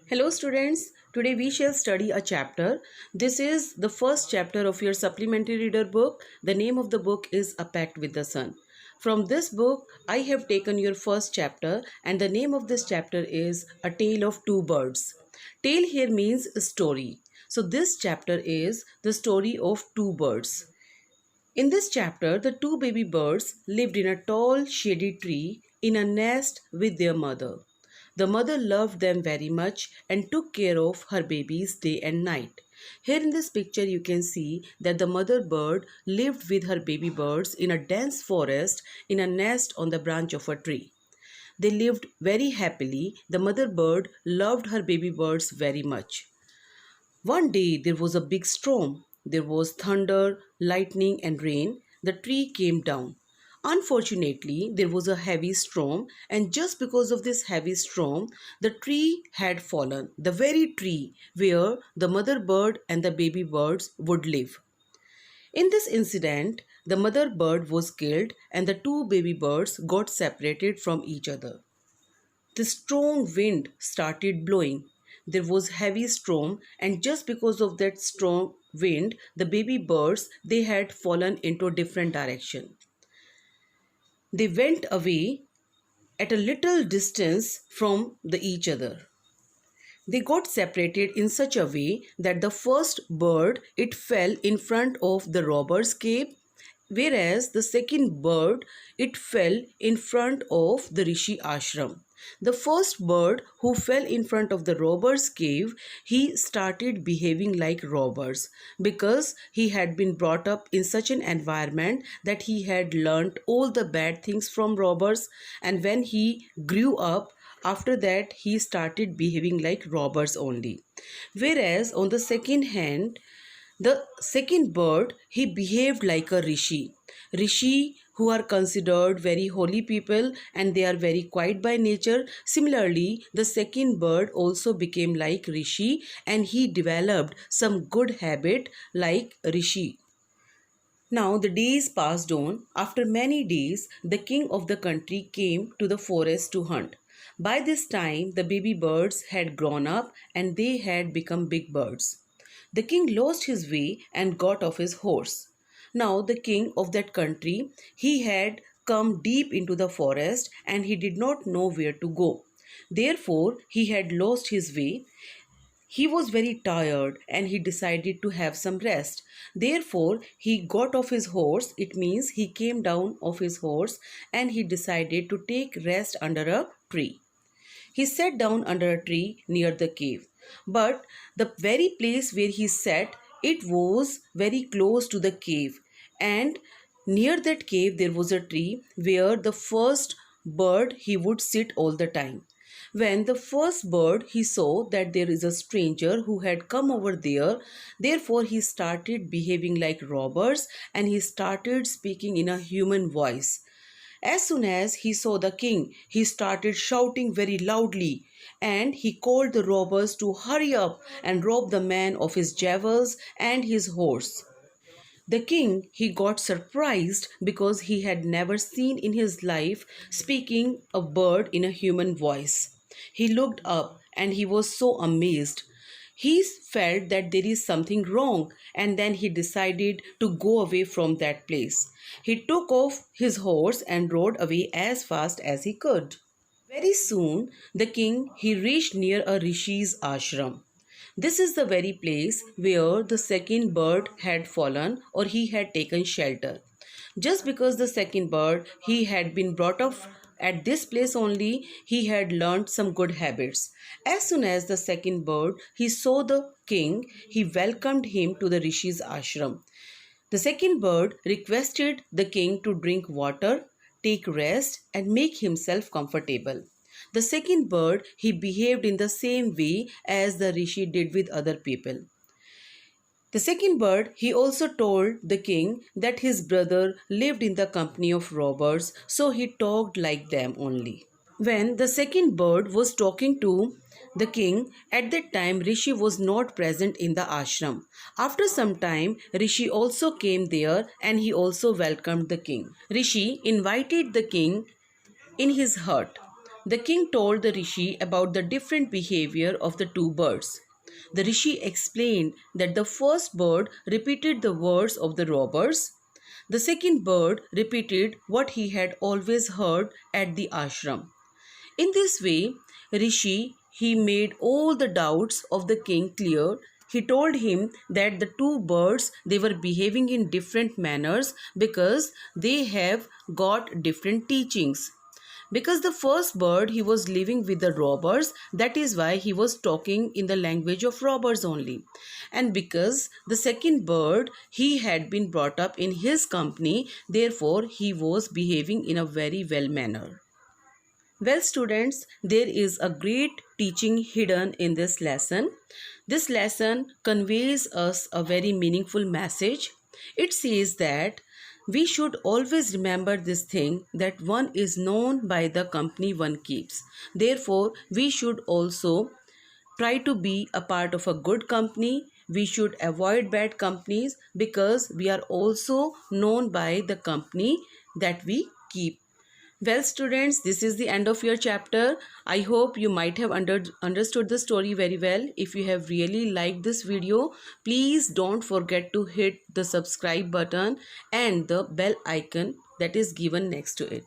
Hello students, today we shall study a chapter. This is the first chapter of your supplementary reader book. The name of the book is A Pact with the Sun. From this book, I have taken your first chapter and the name of this chapter is A Tale of Two Birds. Tale here means story. So this chapter is the story of two birds. In this chapter, the two baby birds lived in a tall shady tree in a nest with their mother. The mother loved them very much and took care of her babies day and night. Here in this picture you can see that the mother bird lived with her baby birds in a dense forest in a nest on the branch of a tree. They lived very happily. The mother bird loved her baby birds very much. One day there was a big storm. There was thunder, lightning, and rain. The tree came down. Unfortunately, there was a heavy storm, and just because of this heavy storm, the tree had fallen, the very tree where the mother bird and the baby birds would live. In this incident, the mother bird was killed, and the two baby birds got separated from each other. The strong wind started blowing. There was heavy storm, and just because of that strong wind, the baby birds they had fallen into a different direction. They went away at a little distance from each other. They got separated in such a way that the first bird it fell in front of the robber's cave, whereas the second bird it fell in front of the rishi ashram. The first bird who fell in front of the robber's cave, he started behaving like robbers because he had been brought up in such an environment that he had learnt all the bad things from robbers, and when he grew up, after that he started behaving like robbers only. Whereas on the second hand, the second bird, he behaved like a rishi. Rishi who are considered very holy people and they are very quiet by nature. Similarly, the second bird also became like rishi and he developed some good habit like rishi. Now the days passed on. After many days, the king of the country came to the forest to hunt. By this time, the baby birds had grown up and they had become big birds. The king lost his way and got off his horse. Now the king of that country, he had come deep into the forest and he did not know where to go. Therefore, he had lost his way. He was very tired and he decided to have some rest. Therefore, he got off his horse. It means he came down off his horse and he decided to take rest under a tree. He sat down under a tree near the cave. But the very place where he sat, it was very close to the cave. And near that cave, there was a tree where the first bird he would sit all the time. When the first bird he saw that there is a stranger who had come over there, therefore he started behaving like robbers and he started speaking in a human voice. As soon as he saw the king, he started shouting very loudly and he called the robbers to hurry up and rob the man of his jewels and his horse. The king, he got surprised because he had never seen in his life speaking a bird in a human voice. He looked up and he was so amazed. He felt that there is something wrong and then he decided to go away from that place. He took off his horse and rode away as fast as he could. Very soon, the king, he reached near a rishi's ashram. This is the very place where the second bird had fallen or he had taken shelter. Just because the second bird, he had been brought up at this place only, he had learnt some good habits. As soon as the second bird, he saw the king, he welcomed him to the rishi's ashram. The second bird requested the king to drink water, take rest and make himself comfortable. The second bird, he behaved in the same way as the rishi did with other people. The second bird, he also told the king that his brother lived in the company of robbers, so he talked like them only. When the second bird was talking to the king, at that time Rishi was not present in the ashram. After some time, Rishi also came there and he also welcomed the king. Rishi invited the king in his hut. The king told the rishi about the different behavior of the two birds. The rishi explained that the first bird repeated the words of the robbers. The second bird repeated what he had always heard at the ashram. In this way, Rishi, he made all the doubts of the king clear. He told him that the two birds, they were behaving in different manners because they have got different teachings. Because the first bird, he was living with the robbers, that is why he was talking in the language of robbers only. And because the second bird, he had been brought up in his company, therefore he was behaving in a very well manner. Well, students, there is a great teaching hidden in this lesson. This lesson conveys us a very meaningful message. It says that we should always remember this thing, that one is known by the company one keeps. Therefore, we should also try to be a part of a good company. We should avoid bad companies because we are also known by the company that we keep. Well, students, this is the end of your chapter. I hope you might have understood the story very well. If you have really liked this video, please don't forget to hit the subscribe button and the bell icon that is given next to it.